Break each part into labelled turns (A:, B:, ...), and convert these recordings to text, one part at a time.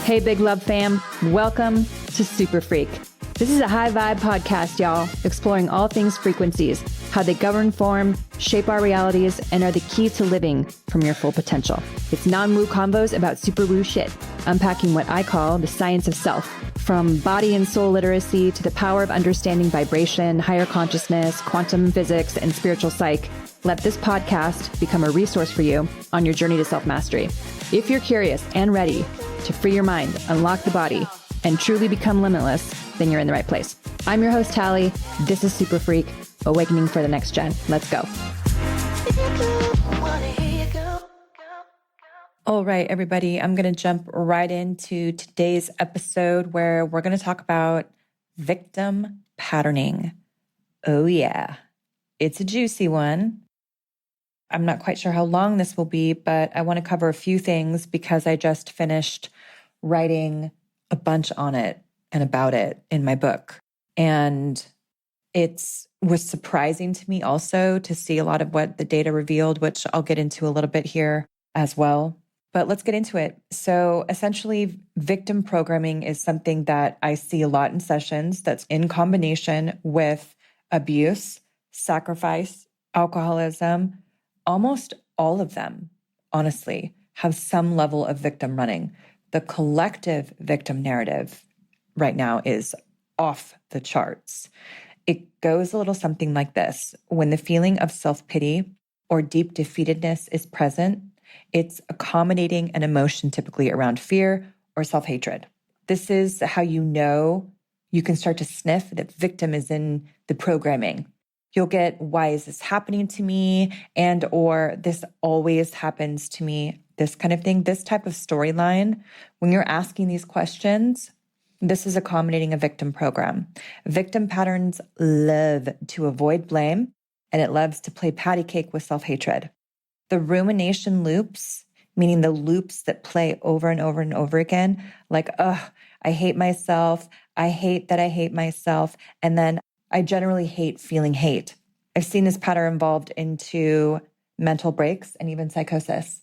A: Hey, Big Love fam. Welcome to Super Freak. This is a high vibe podcast, y'all, exploring all things frequencies, how they govern, form, shape our realities, and are the key to living from your full potential. It's non-woo convos about super woo shit, unpacking what I call the science of self, from body and soul literacy to the power of understanding vibration, higher consciousness, quantum physics, and spiritual psych. Let this podcast become a resource for you on your journey to self-mastery. If you're curious and ready to free your mind, unlock the body, and truly become limitless, then you're in the right place. I'm your host, Talie. This is Super Freak, Awakening for the Next Gen. Let's go. All right, everybody, I'm going to jump right into today's episode where we're going to talk about victim patterning. Oh yeah, it's a juicy one. I'm not quite sure how long this will be, but I want to cover a few things because I just finished writing a bunch on it and about it in my book. And it was surprising to me also to see a lot of what the data revealed, which I'll get into a little bit here as well. But let's get into it. So essentially, victim programming is something that I see a lot in sessions that's in combination with abuse, sacrifice, alcoholism. Almost all of them, honestly, have some level of victim running. The collective victim narrative right now is off the charts. It goes a little something like this. When the feeling of self-pity or deep defeatedness is present, it's accommodating an emotion typically around fear or self-hatred. This is how you know you can start to sniff that victim is in the programming. You'll get, why is this happening to me? And or this always happens to me, this kind of thing. This type of storyline, when you're asking these questions, this is accommodating a victim program. Victim patterns love to avoid blame, and it loves to play patty cake with self-hatred. The rumination loops, meaning the loops that play over and over and over again, like, I hate myself. I hate that I hate myself. And then I generally hate feeling hate. I've seen this pattern evolved into mental breaks and even psychosis.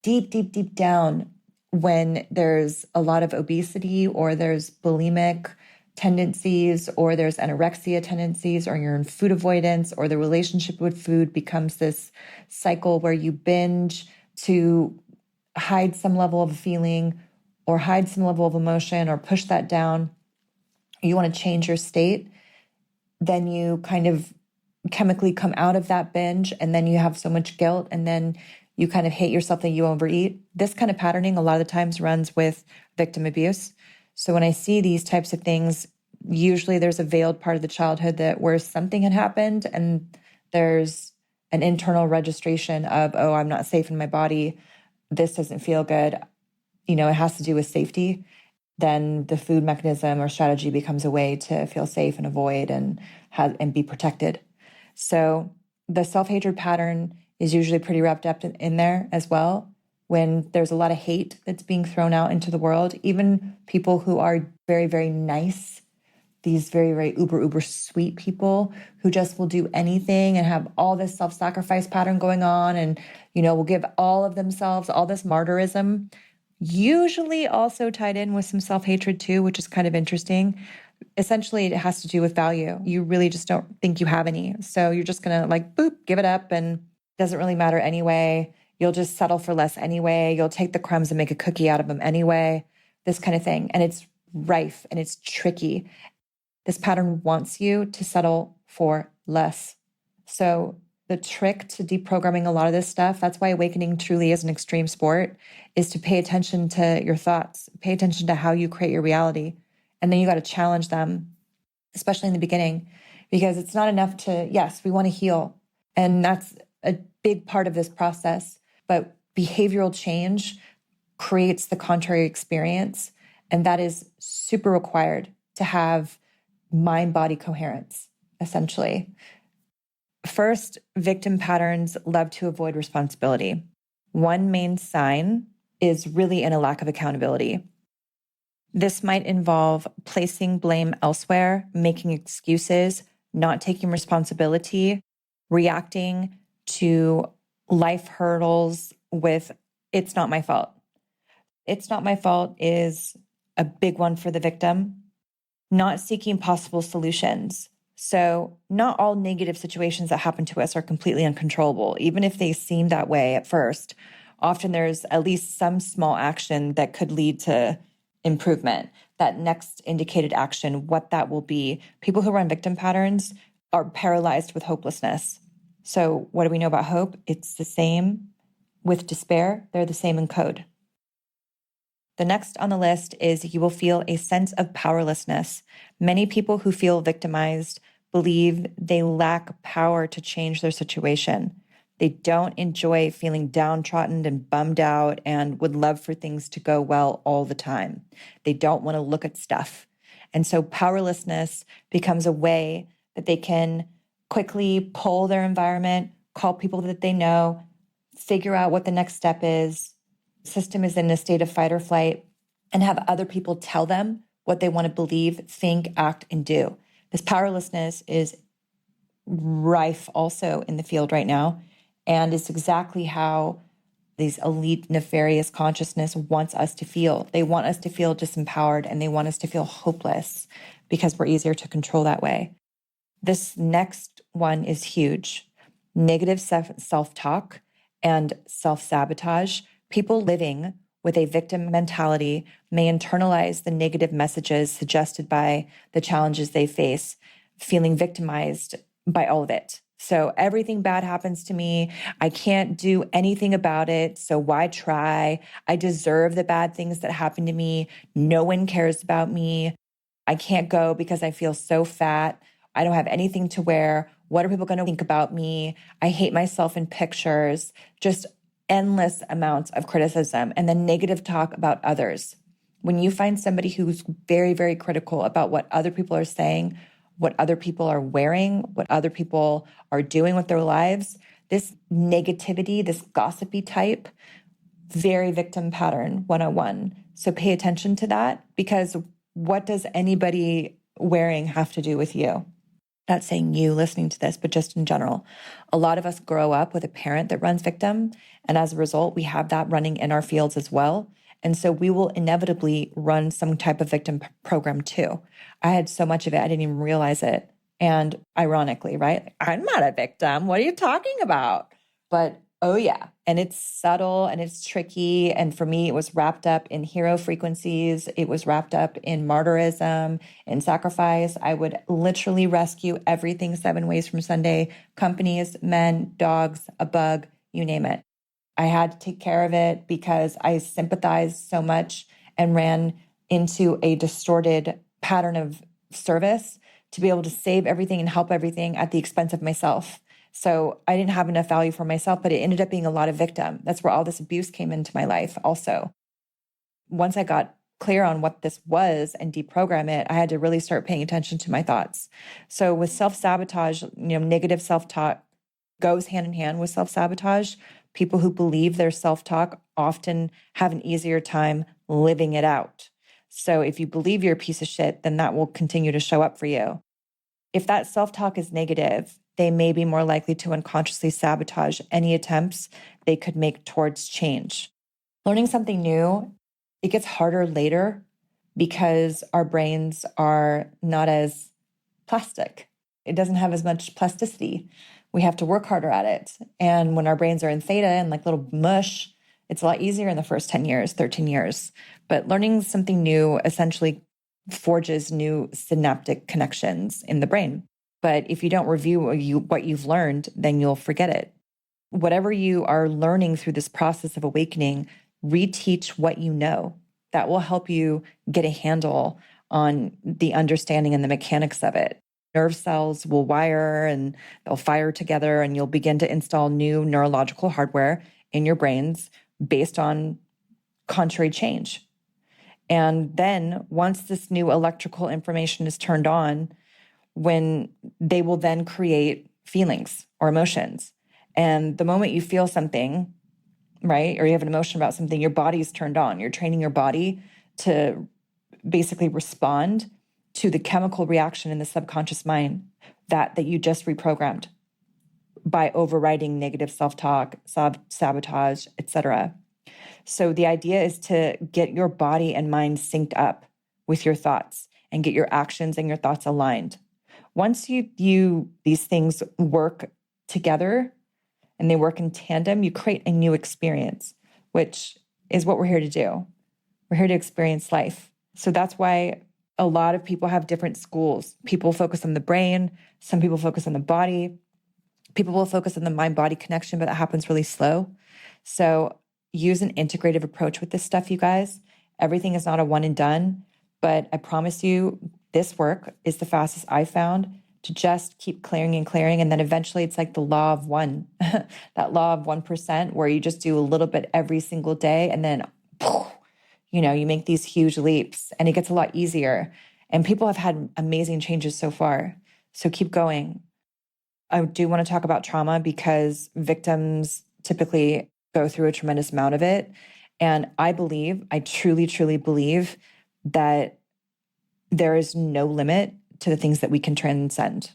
A: Deep, deep, deep down, when there's a lot of obesity or there's bulimic tendencies or there's anorexia tendencies or you're in food avoidance or the relationship with food becomes this cycle where you binge to hide some level of feeling or hide some level of emotion or push that down. You want to change your state. Then you kind of chemically come out of that binge and then you have so much guilt and then you kind of hate yourself that you overeat. This kind of patterning a lot of the times runs with victim abuse. So when I see these types of things, usually there's a veiled part of the childhood that where something had happened and there's an internal registration of, oh, I'm not safe in my body. This doesn't feel good. You know, it has to do with safety. Then the food mechanism or strategy becomes a way to feel safe and avoid and be protected. So the self-hatred pattern is usually pretty wrapped up in there as well. When there's a lot of hate that's being thrown out into the world, even people who are very, very nice, these very, very uber sweet people who just will do anything and have all this self-sacrifice pattern going on and, you know, will give all of themselves, all this martyrism, usually also tied in with some self-hatred too, which is kind of interesting. Essentially, it has to do with value. You really just don't think you have any. So you're just going to like, boop, give it up and it doesn't really matter anyway. You'll just settle for less anyway. You'll take the crumbs and make a cookie out of them anyway, this kind of thing. And it's rife and it's tricky. This pattern wants you to settle for less. So the trick to deprogramming a lot of this stuff, that's why awakening truly is an extreme sport, is to pay attention to your thoughts, pay attention to how you create your reality. And then you got to challenge them, especially in the beginning, because it's not enough to, yes, we want to heal. And that's a big part of this process. But behavioral change creates the contrary experience. And that is super required to have mind-body coherence, essentially. First, victim patterns love to avoid responsibility. One main sign is really in a lack of accountability. This might involve placing blame elsewhere, making excuses, not taking responsibility, reacting to life hurdles with, it's not my fault. It's not my fault is a big one for the victim. Not seeking possible solutions. So not all negative situations that happen to us are completely uncontrollable. Even if they seem that way at first, often there's at least some small action that could lead to improvement. That next indicated action, what that will be. People who run victim patterns are paralyzed with hopelessness. So what do we know about hope? It's the same with despair. They're the same in code. The next on the list is you will feel a sense of powerlessness. Many people who feel victimized believe they lack power to change their situation. They don't enjoy feeling downtrodden and bummed out and would love for things to go well all the time. They don't want to look at stuff. And so powerlessness becomes a way that they can quickly pull their environment, call people that they know, figure out what the next step is. System is in a state of fight or flight, and have other people tell them what they want to believe, think, act, and do. This powerlessness is rife also in the field right now, and it's exactly how these elite nefarious consciousness wants us to feel. They want us to feel disempowered, and they want us to feel hopeless because we're easier to control that way. This next one is huge. Negative self-talk and self-sabotage. People living with a victim mentality may internalize the negative messages suggested by the challenges they face, feeling victimized by all of it. So everything bad happens to me. I can't do anything about it. So why try? I deserve the bad things that happen to me. No one cares about me. I can't go because I feel so fat. I don't have anything to wear. What are people going to think about me? I hate myself in pictures. Just endless amounts of criticism and then negative talk about others. When you find somebody who's very, very critical about what other people are saying, what other people are wearing, what other people are doing with their lives, this negativity, this gossipy type, very victim pattern 101. So pay attention to that, because what does anybody wearing have to do with you? Not saying you listening to this, but just in general. A lot of us grow up with a parent that runs victim, and as a result, we have that running in our fields as well. And so we will inevitably run some type of victim program too. I had so much of it, I didn't even realize it. And ironically, right? I'm not a victim. What are you talking about? But oh yeah. And it's subtle and it's tricky. And for me, it was wrapped up in hero frequencies. It was wrapped up in martyrism and sacrifice. I would literally rescue everything 7 ways from Sunday, companies, men, dogs, a bug, you name it. I had to take care of it because I sympathized so much and ran into a distorted pattern of service to be able to save everything and help everything at the expense of myself. So I didn't have enough value for myself, but it ended up being a lot of victim. That's where all this abuse came into my life also. Once I got clear on what this was and deprogram it, I had to really start paying attention to my thoughts. So with self-sabotage, negative self-talk goes hand in hand with self-sabotage. People who believe their self-talk often have an easier time living it out. So if you believe you're a piece of shit, then that will continue to show up for you. If that self-talk is negative, they may be more likely to unconsciously sabotage any attempts they could make towards change. Learning something new, it gets harder later because our brains are not as plastic. It doesn't have as much plasticity. We have to work harder at it. And when our brains are in theta and like little mush, it's a lot easier in the first 10 years, 13 years. But learning something new essentially forges new synaptic connections in the brain. But if you don't review what you've learned, then you'll forget it. Whatever you are learning through this process of awakening, reteach what you know. That will help you get a handle on the understanding and the mechanics of it. Nerve cells will wire and they'll fire together, and you'll begin to install new neurological hardware in your brains based on contrary change. And then once this new electrical information is turned on, when they will then create feelings or emotions. And the moment you feel something, right, or you have an emotion about something, your body's turned on. You're training your body to basically respond to the chemical reaction in the subconscious mind that you just reprogrammed by overriding negative self-talk, sabotage, etc. So the idea is to get your body and mind synced up with your thoughts and get your actions and your thoughts aligned. Once these things work together and they work in tandem, you create a new experience, which is what we're here to do. We're here to experience life. So that's why a lot of people have different schools. People focus on the brain. Some people focus on the body. People will focus on the mind-body connection, but that happens really slow. So use an integrative approach with this stuff, you guys. Everything is not a one and done, but I promise you this work is the fastest I've found to just keep clearing and clearing. And then eventually it's like the law of one, that law of 1%, where you just do a little bit every single day. And then, you make these huge leaps and it gets a lot easier. And people have had amazing changes so far. So keep going. I do want to talk about trauma because victims typically go through a tremendous amount of it. And I truly, truly believe that there is no limit to the things that we can transcend.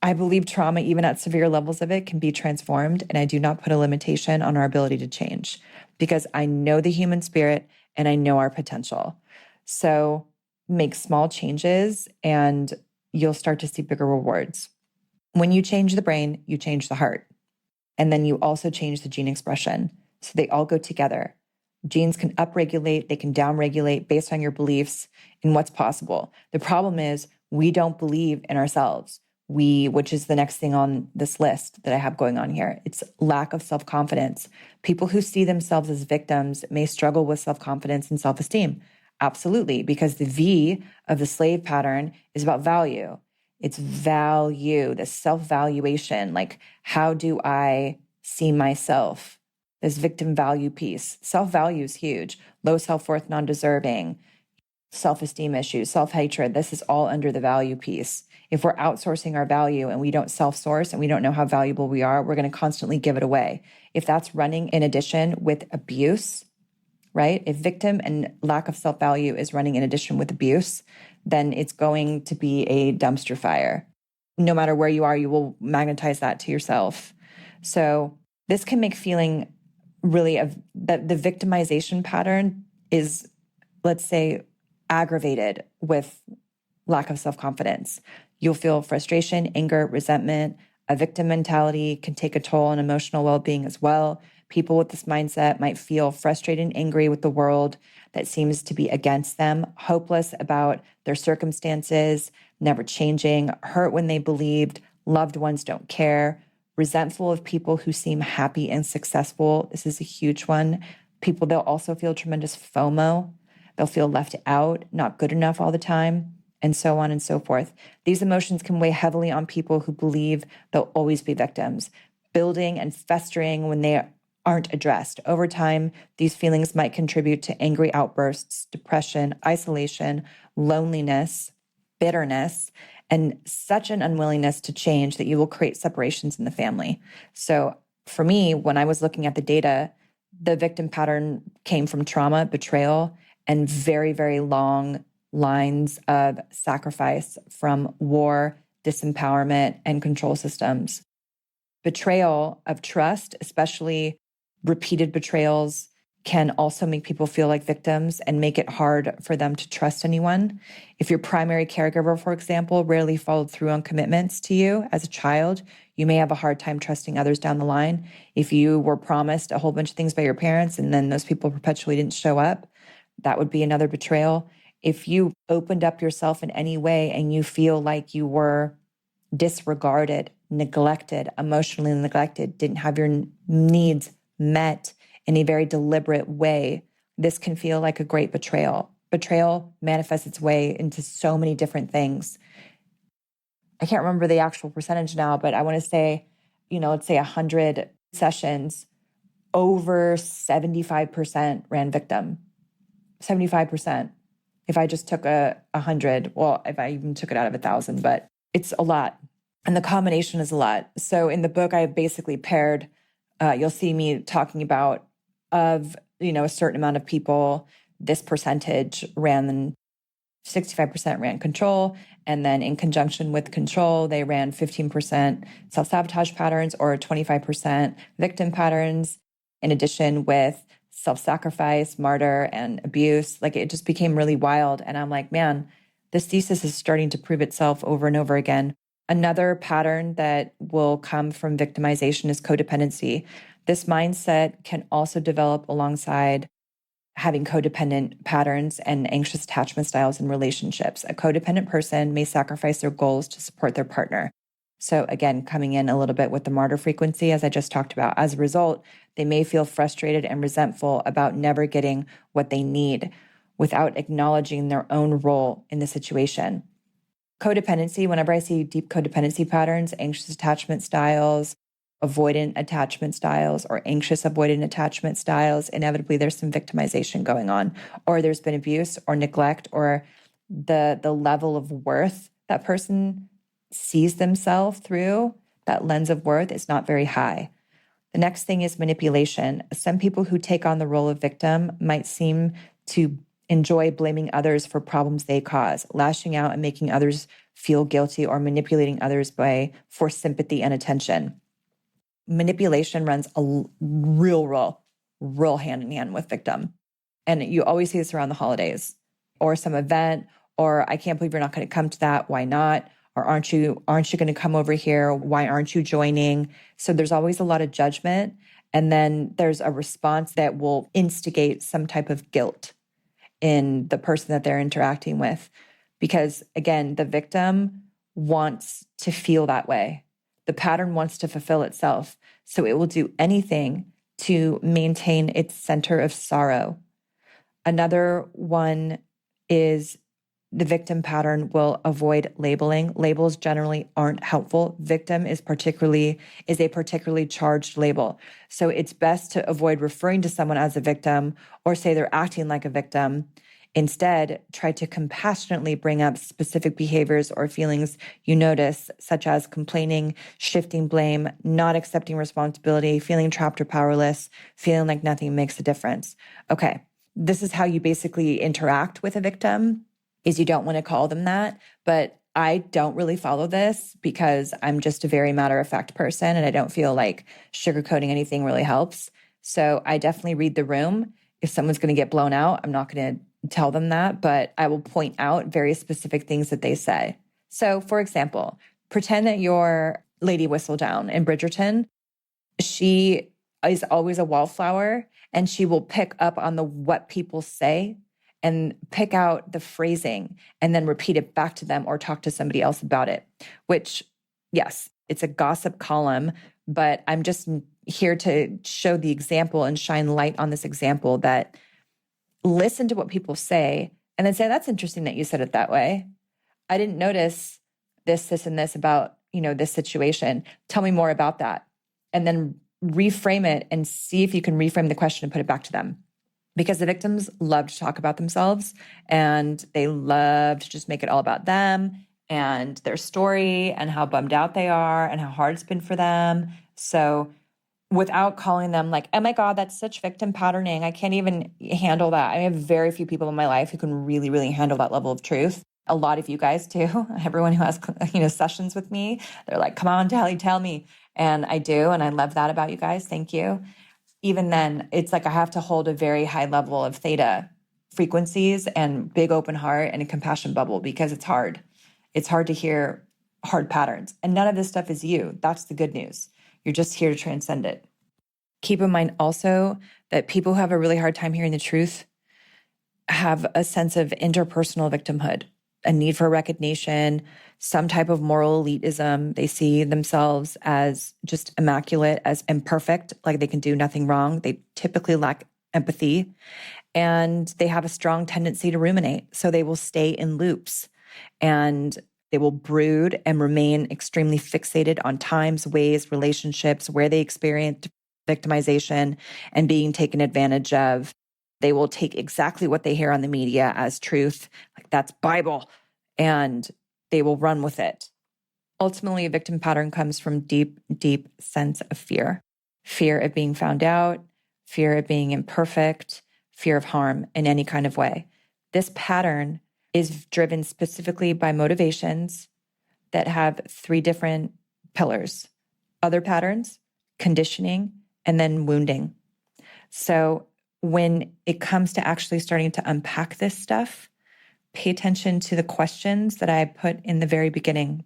A: I believe trauma, even at severe levels of it, can be transformed. And I do not put a limitation on our ability to change because I know the human spirit and I know our potential. So make small changes and you'll start to see bigger rewards. When you change the brain, you change the heart. And then you also change the gene expression. So they all go together. Genes can upregulate, they can downregulate based on your beliefs and what's possible. The problem is we don't believe in ourselves. Which is the next thing on this list that I have going on here. It's lack of self-confidence. People who see themselves as victims may struggle with self-confidence and self-esteem. Absolutely, because the V of the slave pattern is about value. It's value, the self-valuation. Like, how do I see myself? This victim value piece. Self-value is huge. Low self-worth, non-deserving, self-esteem issues, self-hatred. This is all under the value piece. If we're outsourcing our value and we don't self-source and we don't know how valuable we are, we're going to constantly give it away. If that's running in addition with abuse, right? If victim and lack of self-value is running in addition with abuse, then it's going to be a dumpster fire. No matter where you are, you will magnetize that to yourself. So this can make feeling really that the victimization pattern is, let's say, aggravated with lack of self-confidence. You'll feel frustration, anger, resentment. A victim mentality can take a toll on emotional well-being as well. People with this mindset might feel frustrated and angry with the world that seems to be against them, hopeless about their circumstances, never changing, hurt when they believed loved ones don't care, resentful of people who seem happy and successful. This is a huge one. They'll also feel tremendous FOMO. They'll feel left out, not good enough all the time, and so on and so forth. These emotions can weigh heavily on people who believe they'll always be victims, building and festering when they aren't addressed. Over time, these feelings might contribute to angry outbursts, depression, isolation, loneliness, bitterness, and such an unwillingness to change that you will create separations in the family. So for me, when I was looking at the data, the victim pattern came from trauma, betrayal, and very, very long lines of sacrifice from war, disempowerment, and control systems. Betrayal of trust, especially repeated betrayals, can also make people feel like victims and make it hard for them to trust anyone. If your primary caregiver, for example, rarely followed through on commitments to you as a child, you may have a hard time trusting others down the line. If you were promised a whole bunch of things by your parents and then those people perpetually didn't show up, that would be another betrayal. If you opened up yourself in any way and you feel like you were disregarded, neglected, emotionally neglected, didn't have your needs met in a very deliberate way, this can feel like a great betrayal. Betrayal manifests its way into so many different things. I can't remember the actual percentage now, but I want to say, let's say 100 sessions, over 75% ran victim. 75%. If I just took 100, well, if I even took it out of 1,000, but it's a lot. And the combination is a lot. So in the book, I basically paired, you'll see me talking about of, a certain amount of people, this percentage ran, 65% ran control. And then in conjunction with control, they ran 15% self-sabotage patterns or 25% victim patterns. In addition with self-sacrifice, martyr, and abuse. Like it just became really wild. And I'm like, man, this thesis is starting to prove itself over and over again. Another pattern that will come from victimization is codependency. This mindset can also develop alongside having codependent patterns and anxious attachment styles in relationships. A codependent person may sacrifice their goals to support their partner. So again, coming in a little bit with the martyr frequency, as I just talked about. As a result, they may feel frustrated and resentful about never getting what they need without acknowledging their own role in the situation. Codependency, whenever I see deep codependency patterns, anxious attachment styles, avoidant attachment styles, or anxious avoidant attachment styles, inevitably there's some victimization going on, or there's been abuse or neglect, or the level of worth that person sees themselves through, that lens of worth, is not very high. The next thing is manipulation. Some people who take on the role of victim might seem to enjoy blaming others for problems they cause, lashing out and making others feel guilty, or manipulating others for sympathy and attention. Manipulation runs a real hand in hand with victim. And you always see this around the holidays or some event, or I can't believe you're not going to come to that. Why not? Or aren't you going to come over here? Why aren't you joining? So there's always a lot of judgment. And then there's a response that will instigate some type of guilt in the person that they're interacting with. Because again, the victim wants to feel that way. The pattern wants to fulfill itself. So it will do anything to maintain its center of sorrow. Another one is the victim pattern will avoid labeling. Labels generally aren't helpful. Victim is a particularly charged label. So it's best to avoid referring to someone as a victim or say they're acting like a victim. Instead, try to compassionately bring up specific behaviors or feelings you notice, such as complaining, shifting blame, not accepting responsibility, feeling trapped or powerless, feeling like nothing makes a difference. Okay, this is how you basically interact with a victim, is you don't want to call them that, but I don't really follow this because I'm just a very matter-of-fact person and I don't feel like sugarcoating anything really helps. So I definitely read the room. If someone's going to get blown out, I'm not going to tell them that, but I will point out very specific things that they say. So for example, pretend that you're Lady Whistledown in Bridgerton. She is always a wallflower and she will pick up on what people say and pick out the phrasing and then repeat it back to them or talk to somebody else about it, which, yes, it's a gossip column, but I'm just here to show the example and shine light on this example that listen to what people say and then say, that's interesting that you said it that way. I didn't notice this, and this about, this situation. Tell me more about that. And then reframe it and see if you can reframe the question and put it back to them. Because the victims love to talk about themselves and they love to just make it all about them and their story and how bummed out they are and how hard it's been for them. So without calling them like, oh my God, that's such victim patterning, I can't even handle that. I have very few people in my life who can really, really handle that level of truth. A lot of you guys do. Everyone who has, sessions with me, they're like, come on, Talie, tell me. And I do. And I love that about you guys. Thank you. Even then, it's like I have to hold a very high level of theta frequencies and big open heart and a compassion bubble because it's hard. It's hard to hear hard patterns. And none of this stuff is you. That's the good news. You're just here to transcend it. Keep in mind also that people who have a really hard time hearing the truth have a sense of interpersonal victimhood, a need for recognition, some type of moral elitism. They see themselves as just immaculate, as imperfect, like they can do nothing wrong. They typically lack empathy, and they have a strong tendency to ruminate. So they will stay in loops and they will brood and remain extremely fixated on times, ways, relationships, where they experienced victimization and being taken advantage of. They will take exactly what they hear on the media as truth, like that's Bible, and they will run with it. Ultimately, a victim pattern comes from deep, deep sense of fear. Fear of being found out, fear of being imperfect, fear of harm in any kind of way. This pattern is driven specifically by motivations that have 3 different pillars: other patterns, conditioning, and then wounding. So when it comes to actually starting to unpack this stuff, pay attention to the questions that I put in the very beginning.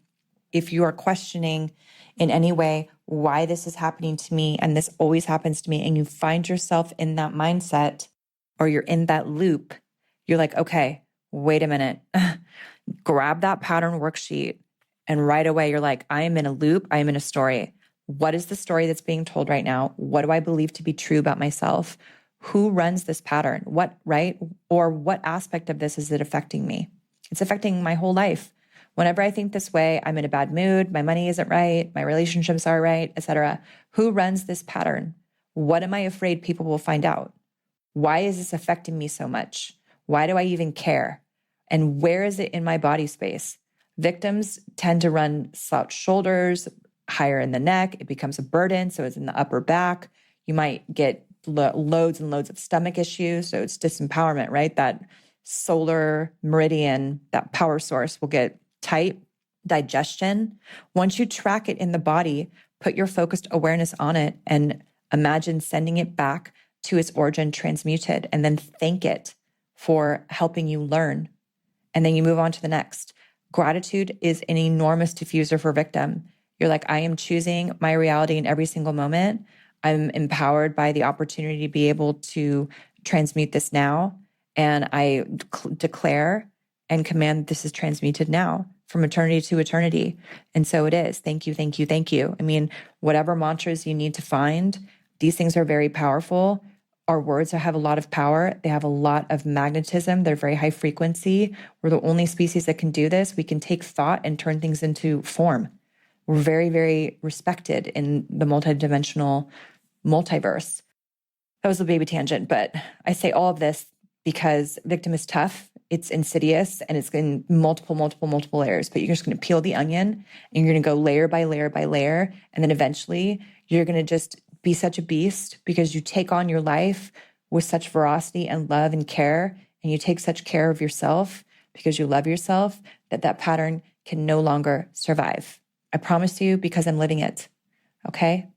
A: If you are questioning in any way why this is happening to me and this always happens to me, and you find yourself in that mindset or you're in that loop, you're like, okay, wait a minute. Grab that pattern worksheet, and right away you're like, I am in a loop. I am in a story. What is the story that's being told right now? What do I believe to be true about myself? Who runs this pattern? What, right? Or what aspect of this is it affecting me? It's affecting my whole life. Whenever I think this way, I'm in a bad mood. My money isn't right. My relationships are right, etc. Who runs this pattern? What am I afraid people will find out? Why is this affecting me so much? Why do I even care? And where is it in my body space? Victims tend to run slouched shoulders, higher in the neck. It becomes a burden. So it's in the upper back. You might get loads and loads of stomach issues. So it's disempowerment, right? That solar meridian, that power source will get tight. Digestion. Once you track it in the body, put your focused awareness on it and imagine sending it back to its origin transmuted, and then thank it for helping you learn. And then you move on to the next. Gratitude is an enormous diffuser for victim. You're like, I am choosing my reality in every single moment. I'm empowered by the opportunity to be able to transmute this now. And I declare and command this is transmuted now from eternity to eternity. And so it is. Thank you, thank you, thank you. I mean, whatever mantras you need to find, these things are very powerful. Our words have a lot of power. They have a lot of magnetism. They're very high frequency. We're the only species that can do this. We can take thought and turn things into form. We're very, very respected in the multidimensional multiverse. That was a baby tangent, but I say all of this because victim is tough. It's insidious and it's in multiple layers, but you're just going to peel the onion and you're going to go layer by layer by layer. And then eventually you're going to just be such a beast because you take on your life with such ferocity and love and care. And you take such care of yourself because you love yourself that pattern can no longer survive. I promise you, because I'm living it. Okay?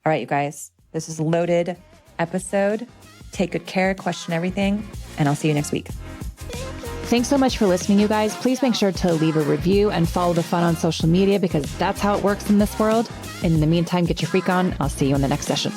A: All right, you guys, this is a loaded episode. Take good care, question everything, and I'll see you next week.
B: Thanks so much for listening, you guys. Please make sure to leave a review and follow the fun on social media because that's how it works in this world. And in the meantime, get your freak on. I'll see you in the next session.